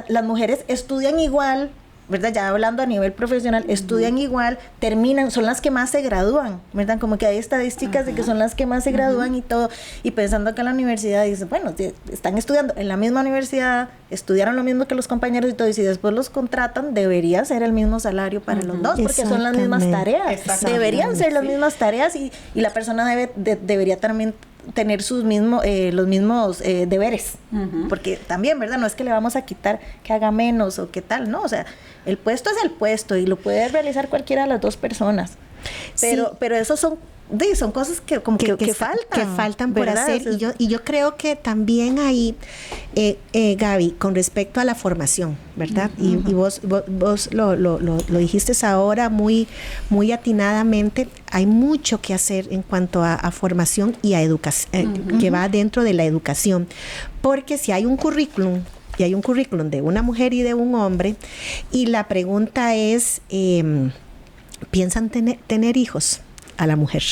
las mujeres estudian igual, ¿verdad? Ya hablando a nivel profesional, estudian igual, terminan, son las que más se gradúan, ¿verdad? Como que hay estadísticas de que son las que más se gradúan y todo, y pensando acá en la universidad, dicen, bueno, están estudiando en la misma universidad, estudiaron lo mismo que los compañeros y todo, y si después los contratan, debería ser el mismo salario para los dos, porque son las mismas tareas, deberían ser las mismas tareas, y la persona debería también tener los mismos deberes, porque también, ¿verdad? No es que le vamos a quitar que haga menos o qué tal, no, o sea, el puesto es el puesto y lo puede realizar cualquiera de las dos personas, pero esos son cosas que faltan por hacer, y yo creo que también ahí, Gaby, con respecto a la formación, ¿verdad? Y vos lo dijiste ahora muy atinadamente, hay mucho que hacer en cuanto a formación y a educación, que va dentro de la educación, porque si hay un currículum, y hay un currículum de una mujer y de un hombre, y la pregunta es, ¿piensan tener hijos? A la mujer.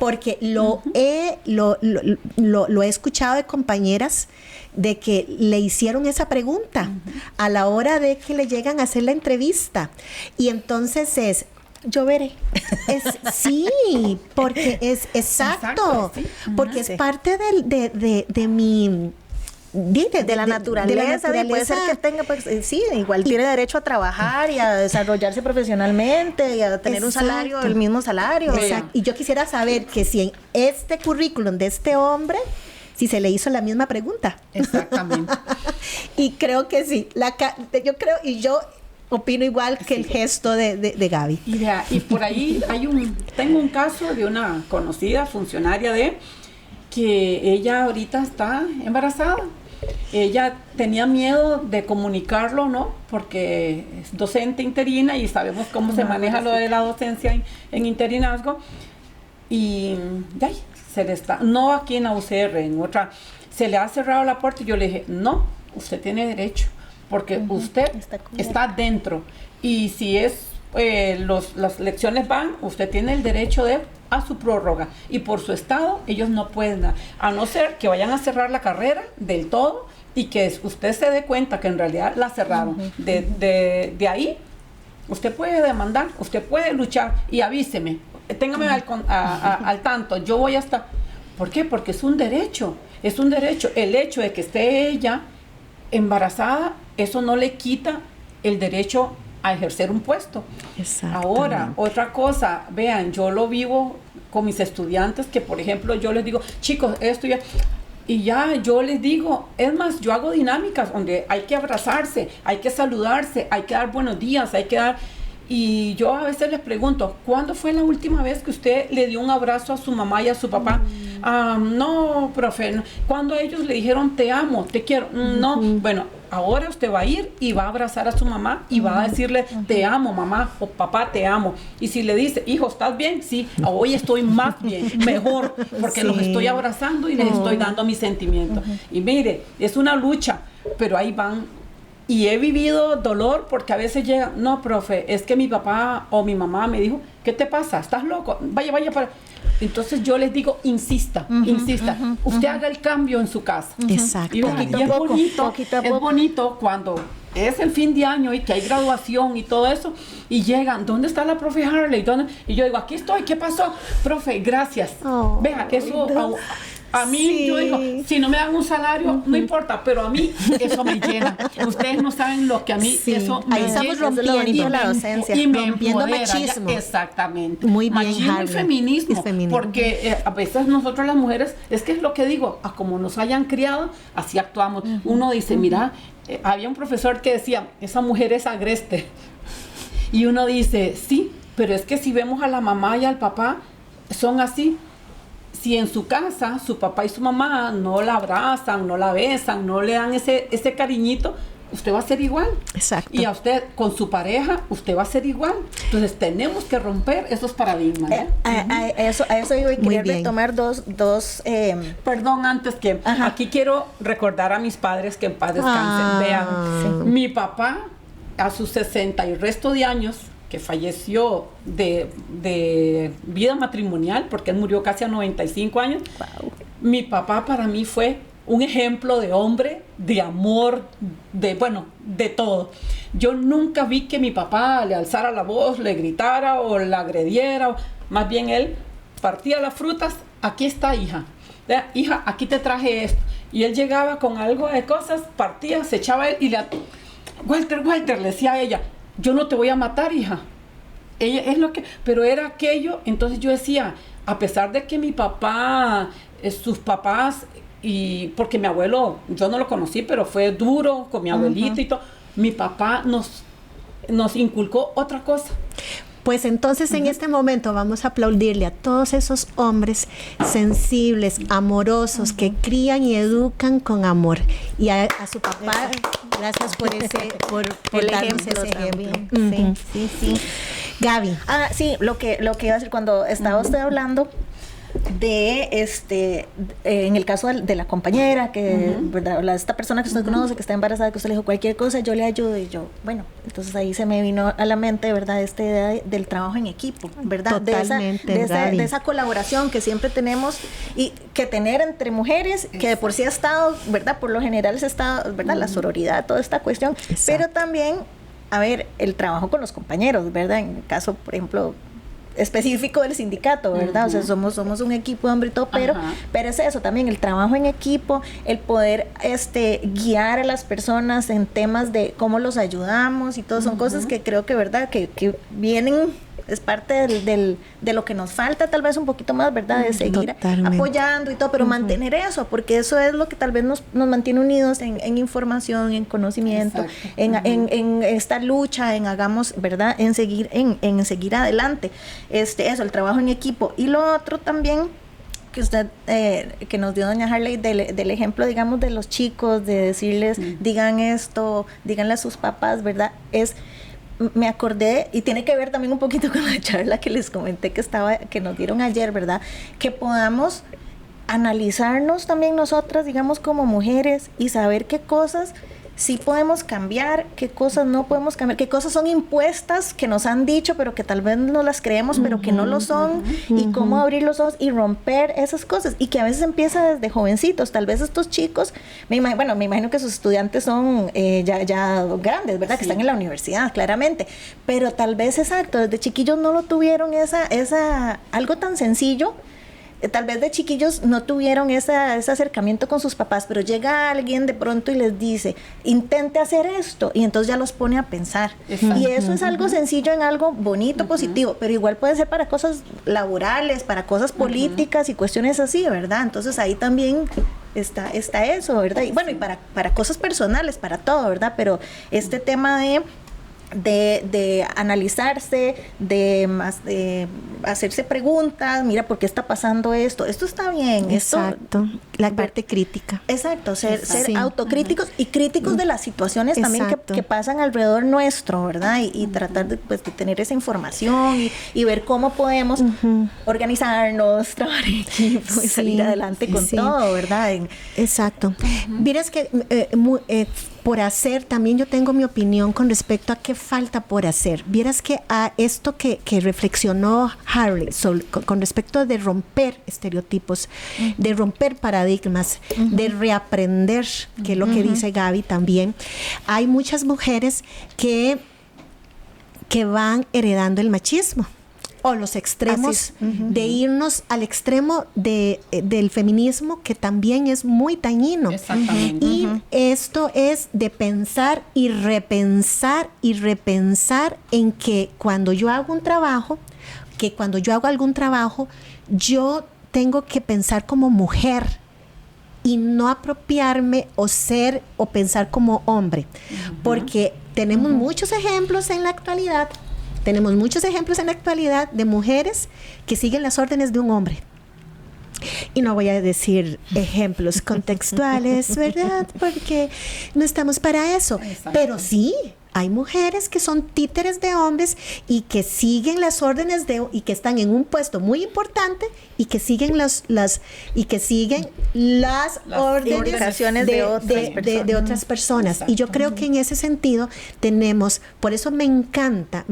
Porque lo he escuchado de compañeras de que le hicieron esa pregunta a la hora de que le llegan a hacer la entrevista, y entonces yo veré. Sí, porque es exacto, sí. Porque es parte de mi... De la naturaleza, puede ser que tenga, pues, sí, igual tiene derecho a trabajar y a desarrollarse profesionalmente y a tener un salario, el mismo salario. Exacto. Y yo quisiera saber que si en este currículum de este hombre, si se le hizo la misma pregunta. Exactamente. Y creo que sí, yo opino igual que el gesto de Gaby. Y por ahí tengo un caso de una conocida funcionaria que ella ahorita está embarazada. Ella tenía miedo de comunicarlo, ¿no? Porque es docente interina y sabemos cómo se maneja lo de la docencia en interinazgo. Y no aquí en la UCR, en otra, se le ha cerrado la puerta y yo le dije, no, usted tiene derecho, porque usted está dentro. Y si las lecciones van, usted tiene el derecho a su prórroga. Y por su estado, ellos no pueden, a no ser que vayan a cerrar la carrera del todo y que usted se dé cuenta que en realidad la cerraron. De ahí, usted puede demandar, usted puede luchar y avíseme, téngame al tanto, yo voy hasta... ¿Por qué? Porque es un derecho. El hecho de que esté ella embarazada, eso no le quita el derecho a ejercer un puesto. Ahora, otra cosa, vean, yo lo vivo con mis estudiantes, que por ejemplo yo les digo, chicos, esto ya... Y ya yo les digo, es más, yo hago dinámicas donde hay que abrazarse, hay que saludarse, hay que dar buenos días, hay que dar... Y yo a veces les pregunto, ¿cuándo fue la última vez que usted le dio un abrazo a su mamá y a su papá? No, profe, no. Cuando ellos le dijeron, te amo, te quiero, no. Bueno, ahora usted va a ir y va a abrazar a su mamá y va a decirle, te amo, mamá, o papá, te amo. Y si le dice, hijo, ¿estás bien? Sí, hoy estoy más bien, mejor, porque los estoy abrazando y les estoy dando mis sentimientos. Y mire, es una lucha, pero ahí van. Y he vivido dolor porque a veces llega, no, profe, es que mi papá o mi mamá me dijo, ¿qué te pasa? ¿Estás loco? Vaya para... Entonces yo les digo, insista. Usted haga el cambio en su casa. Exacto. Y es bonito cuando es el fin de año y que hay graduación y todo eso, y llegan, ¿dónde está la profe Harley? Y yo digo, aquí estoy, ¿qué pasó? Profe, gracias. Vea, eso... A mí, yo digo, si no me dan un salario, no importa, pero a mí eso me llena. Ustedes no saben lo que a mí eso me llena. Ahí estamos rompiendo la docencia. Y me rompiendo empodera, machismo. Exactamente. Muy bien, machismo Harley. y feminismo. Porque a veces nosotros las mujeres, es que es lo que digo, como nos hayan criado, así actuamos. Uno dice, mira, había un profesor que decía, esa mujer es agreste. Y uno dice, sí, pero es que si vemos a la mamá y al papá, son así. Si en su casa su papá y su mamá no la abrazan, no la besan, no le dan ese cariñito, usted va a ser igual. Exacto. Y a usted, con su pareja, usted va a ser igual. Entonces tenemos que romper esos paradigmas. A eso yo quería retomar dos Perdón, antes que aquí quiero recordar a mis padres que en paz descansen. Vean, mi papá a sus 60 y resto de años, que falleció de vida matrimonial, porque él murió casi a 95 años. Wow. Mi papá para mí fue un ejemplo de hombre, de amor, de todo. Yo nunca vi que mi papá le alzara la voz, le gritara o la agrediera. Más bien él partía las frutas, aquí está, hija. Hija, aquí te traje esto. Y él llegaba con algo de cosas, partía, se echaba él y Walter, le decía a ella, yo no te voy a matar, hija. Ella es lo que... Pero era aquello, entonces yo decía, a pesar de que mi papá, sus papás, y porque mi abuelo, yo no lo conocí, pero fue duro con mi abuelita y todo, mi papá nos inculcó otra cosa. Pues entonces en este momento vamos a aplaudirle a todos esos hombres sensibles, amorosos, que crían y educan con amor. Y a su papá, gracias por darnos ese ejemplo. Sí. Gaby. Sí, lo que iba a decir cuando estaba usted hablando de en el caso de la compañera que ¿verdad? Esta persona que usted conoce, que está embarazada, que usted le dijo cualquier cosa, yo le ayudo. Y yo, bueno, entonces ahí se me vino a la mente, ¿verdad? Esta idea del trabajo en equipo, ¿verdad? Totalmente, de esa colaboración que siempre tenemos y que tener entre mujeres, que de por sí ha estado, ¿verdad? Por lo general se está, ¿verdad? La sororidad, toda esta cuestión. Exacto. Pero también, a ver, el trabajo con los compañeros, ¿verdad? En el caso, por ejemplo, específico del sindicato, ¿verdad? O sea, somos un equipo de hombre y todo, pero es eso también, el trabajo en equipo, el poder guiar a las personas en temas de cómo los ayudamos y todo, son cosas que creo que, ¿verdad? Que vienen es parte de lo que nos falta, tal vez un poquito más, ¿verdad? De seguir apoyando y todo, pero mantener eso, porque eso es lo que tal vez nos mantiene unidos en información, en conocimiento, en esta lucha, en hagamos, ¿verdad? En seguir adelante. Eso, el trabajo en equipo. Y lo otro también que usted, que nos dio doña Harley del ejemplo, digamos, de los chicos, de decirles, digan esto, díganle a sus papás, ¿verdad? Me acordé, y tiene que ver también un poquito con la charla que les comenté que nos dieron ayer, ¿verdad? Que podamos analizarnos también nosotras, digamos, como mujeres, y saber qué cosas sí podemos cambiar, qué cosas no podemos cambiar, qué cosas son impuestas que nos han dicho, pero que tal vez no las creemos, pero que no lo son, y cómo abrir los ojos y romper esas cosas, y que a veces empieza desde jovencitos. Tal vez estos chicos, me imagino que sus estudiantes son ya grandes, ¿verdad? Sí. Que están en la universidad, claramente, pero tal vez, exacto, desde chiquillos no lo tuvieron algo tan sencillo. Tal vez de chiquillos no tuvieron ese acercamiento con sus papás, pero llega alguien de pronto y les dice, intente hacer esto, y entonces ya los pone a pensar. Y eso es algo sencillo en algo bonito, positivo, pero igual puede ser para cosas laborales, para cosas políticas y cuestiones así, ¿verdad? Entonces ahí también está eso, ¿verdad? Y bueno, y para cosas personales, para todo, ¿verdad? Pero este tema de analizarse, de hacerse preguntas, mira, ¿por qué está pasando esto? Esto está bien. Exacto, la parte crítica. Exacto, ser autocríticos y críticos de las situaciones también que pasan alrededor nuestro, ¿verdad? Y tratar de tener esa información y ver cómo podemos organizarnos, trabajar en equipo y salir adelante con todo, ¿verdad? Exacto. Miras que por hacer, también yo tengo mi opinión con respecto a qué falta por hacer. Vieras que a esto que reflexionó Harley con respecto de romper estereotipos, de romper paradigmas, de reaprender, que es lo que dice Gaby también. Hay muchas mujeres que van heredando el machismo, o los extremos de irnos al extremo del feminismo, que también es muy dañino. Exactamente. Y esto es de pensar y repensar en que cuando yo hago un trabajo, yo tengo que pensar como mujer y no apropiarme o pensar como hombre, porque tenemos muchos ejemplos en la actualidad. Tenemos muchos ejemplos en la actualidad de mujeres que siguen las órdenes de un hombre. Y no voy a decir ejemplos contextuales, ¿verdad? Porque no estamos para eso. Exacto. Pero sí, hay mujeres que son títeres de hombres y que siguen las órdenes y que están en un puesto muy importante y que siguen las órdenes de otras personas. Exacto. Y yo creo que en ese sentido por eso me encanta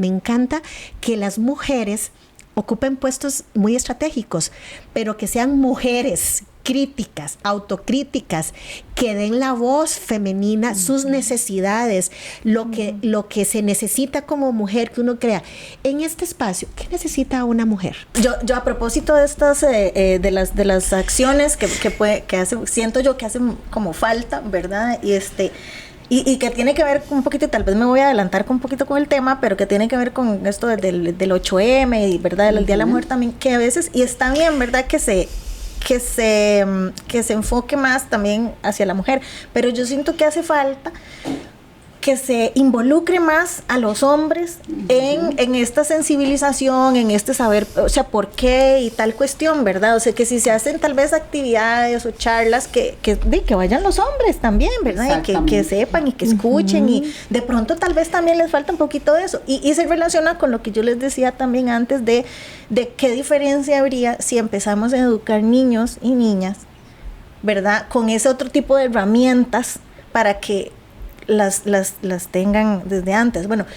que las mujeres ocupen puestos muy estratégicos, pero que sean mujeres críticas, autocríticas, que den la voz femenina, sus necesidades, lo que se necesita como mujer, que uno crea en este espacio. ¿Qué necesita una mujer? Yo a propósito de estas de las acciones que hacen, siento yo que hacen como falta, ¿verdad? Y que tiene que ver un poquito, tal vez me voy a adelantar un poquito con el tema, pero que tiene que ver con esto del 8M y, ¿verdad? El Día de la Mujer también, que a veces, y está bien, ¿verdad? Que se enfoque más también hacia la mujer, pero yo siento que hace falta que se involucre más a los hombres en esta sensibilización, en este saber, o sea, por qué y tal cuestión, ¿verdad? O sea, que si se hacen tal vez actividades o charlas, que vayan los hombres también, ¿verdad? Y que sepan y que escuchen, y de pronto tal vez también les falta un poquito de eso. Y se relaciona con lo que yo les decía también antes de qué diferencia habría si empezamos a educar niños y niñas, ¿verdad? Con ese otro tipo de herramientas para que las tengan desde antes. Bueno,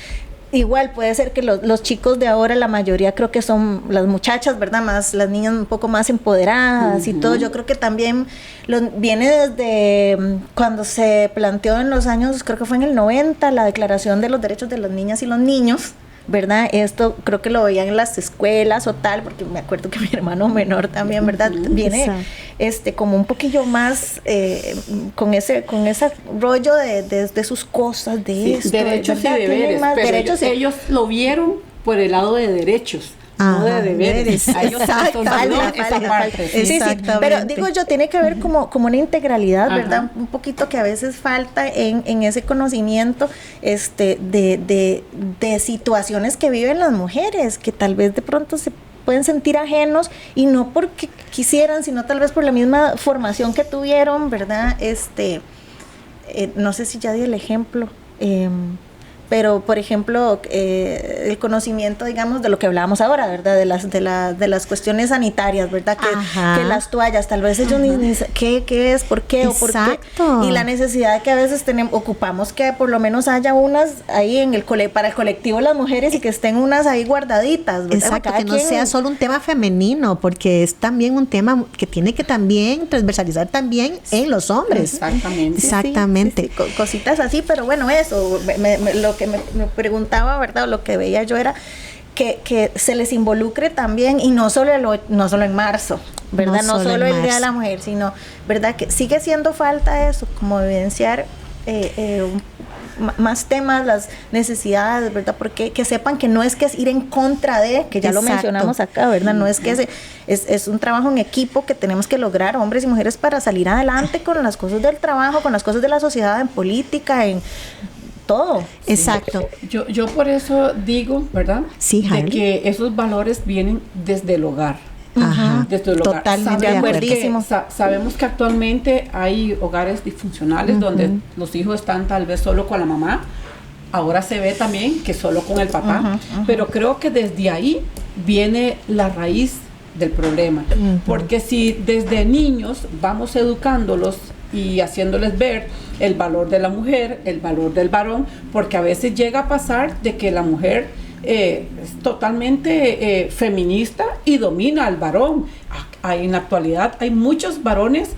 igual puede ser que los chicos de ahora, la mayoría creo que son las muchachas, ¿verdad? Más las niñas un poco más empoderadas y todo. Yo creo que también viene desde cuando se planteó en los años, creo que fue en el 90, la Declaración de los Derechos de las Niñas y los Niños, ¿verdad? Esto creo que lo veían en las escuelas o tal, porque me acuerdo que mi hermano menor también, ¿verdad? Viene como un poquillo más con ese rollo de sus cosas, de esto. Derechos y deberes, pero ellos lo vieron por el lado de derechos. No de deberes. A ellos esa parte. Sí, pero digo yo, tiene que ver como una integralidad, ¿verdad? Un poquito que a veces falta en ese conocimiento de situaciones que viven las mujeres, que tal vez de pronto se pueden sentir ajenos, y no porque quisieran, sino tal vez por la misma formación que tuvieron, ¿verdad? No sé si ya di el ejemplo, pero por ejemplo el conocimiento, digamos, de lo que hablábamos ahora, ¿verdad? De las cuestiones sanitarias, ¿verdad? Que las toallas, tal vez ellos ni qué es, por qué. Exacto. O por qué, y la necesidad que a veces ocupamos que por lo menos haya unas ahí para el colectivo de las mujeres, y que estén unas ahí guardaditas, ¿verdad? Exacto, que no sea solo un tema femenino, porque es también un tema que tiene que también transversalizar también en los hombres. Exactamente. Sí, cositas así, pero bueno, eso, lo que me preguntaba, ¿verdad? O lo que veía yo era que se les involucre también, y no solo en marzo, ¿verdad? No solo el Día de la Mujer, sino, ¿verdad? Que sigue haciendo falta eso, como evidenciar más temas, las necesidades, ¿verdad? Porque que sepan que no es que es ir en contra de, que ya lo mencionamos acá, ¿verdad? No es que es un trabajo en equipo que tenemos que lograr, hombres y mujeres, para salir adelante con las cosas del trabajo, con las cosas de la sociedad, en política, en todo. Exacto. Yo por eso digo, ¿verdad? Sí, de que esos valores vienen desde el hogar. Desde el hogar. Totalmente de acuerdo. Sabemos que actualmente hay hogares disfuncionales donde los hijos están tal vez solo con la mamá. Ahora se ve también que solo con el papá. Pero creo que desde ahí viene la raíz del problema. Porque si desde niños vamos educándolos y haciéndoles ver el valor de la mujer, el valor del varón, porque a veces llega a pasar de que la mujer es totalmente feminista y domina al varón. En la actualidad hay muchos varones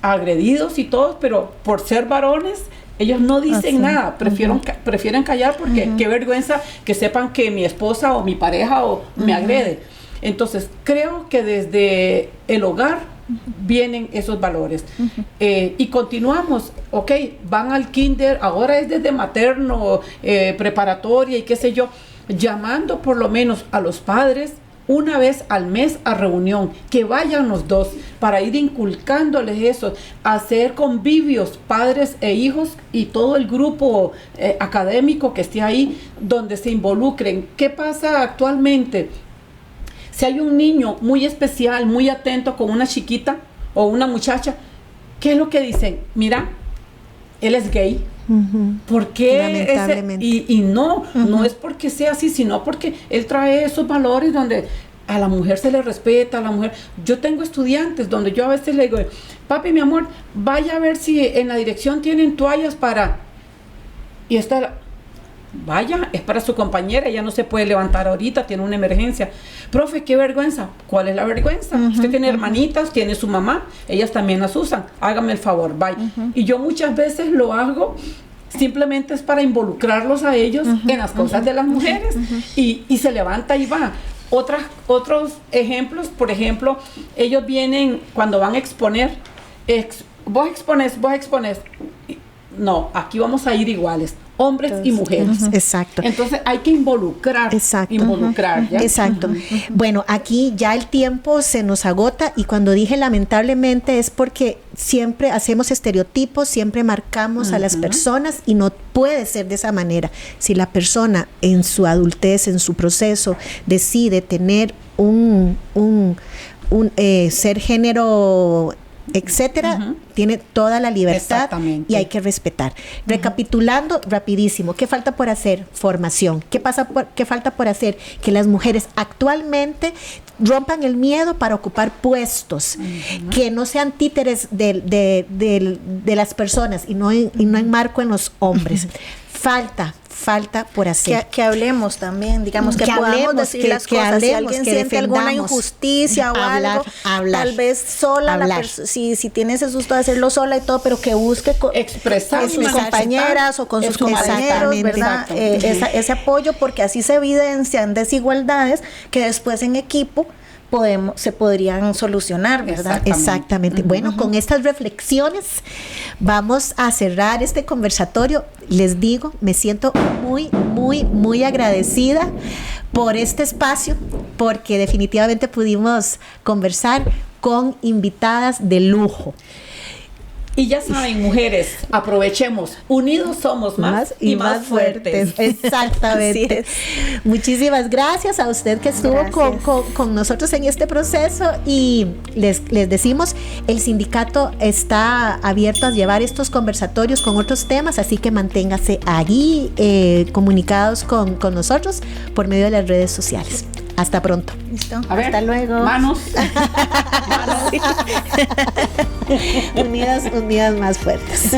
agredidos y todos, pero por ser varones ellos no dicen nada, prefieren callar, porque qué vergüenza que sepan que mi esposa o mi pareja me agrede. Entonces creo que desde el hogar vienen esos valores. Y continuamos, van al kinder, ahora es desde materno, preparatoria y qué sé yo, llamando por lo menos a los padres una vez al mes a reunión, que vayan los dos para ir inculcándoles eso, hacer convivios, padres e hijos y todo el grupo académico que esté ahí, donde se involucren. ¿Qué pasa actualmente? Si hay un niño muy especial, muy atento con una chiquita o una muchacha, ¿qué es lo que dicen? Mira, él es gay. ¿Por qué? Lamentablemente. Y no es porque sea así, sino porque él trae esos valores donde a la mujer se le respeta, a la mujer. Yo tengo estudiantes donde yo a veces le digo, papi, mi amor, vaya a ver si en la dirección tienen toallas para... Y está... Vaya, es para su compañera, ella no se puede levantar ahorita, tiene una emergencia. Profe, qué vergüenza. ¿Cuál es la vergüenza? Usted tiene hermanitas, tiene su mamá, ellas también las usan. Hágame el favor, bye. Y yo muchas veces lo hago, simplemente es para involucrarlos a ellos en las cosas de las mujeres. Y se levanta y va. Otros ejemplos, por ejemplo, ellos vienen cuando van a exponer, vos exponés. No, aquí vamos a ir iguales, hombres y mujeres. Exacto. Entonces hay que involucrar. ¿Ya? Exacto. Bueno, aquí ya el tiempo se nos agota, y cuando dije lamentablemente es porque siempre hacemos estereotipos, siempre marcamos a las personas, y no puede ser de esa manera. Si la persona en su adultez, en su proceso, decide tener un ser género, etcétera, tiene toda la libertad, y hay que respetar. Recapitulando rapidísimo, ¿qué falta por hacer? Formación. ¿Qué falta por hacer? Que las mujeres actualmente rompan el miedo para ocupar puestos, que no sean títeres de las personas, y no enmarco en los hombres. Falta por hacer. Que hablemos también, digamos, que podamos decir las cosas. Si alguien siente alguna injusticia o algo, tal vez sola, si tiene ese susto de hacerlo sola y todo, pero que busque expresar con sus compañeras o con sus compañeros, ¿verdad? Ese apoyo, porque así se evidencian desigualdades que después en equipo se podrían solucionar, ¿verdad? Exactamente. Bueno, con estas reflexiones vamos a cerrar este conversatorio. Les digo, me siento muy, muy, muy agradecida por este espacio, porque definitivamente pudimos conversar con invitadas de lujo. Y ya saben, mujeres, aprovechemos. Unidos somos más y más fuertes. Exactamente. Muchísimas gracias a usted que estuvo con nosotros en este proceso, y les decimos, el sindicato está abierto a llevar estos conversatorios con otros temas, así que manténgase allí comunicados con nosotros por medio de las redes sociales. Hasta pronto. Listo. Hasta luego. Manos. Unidas más fuertes.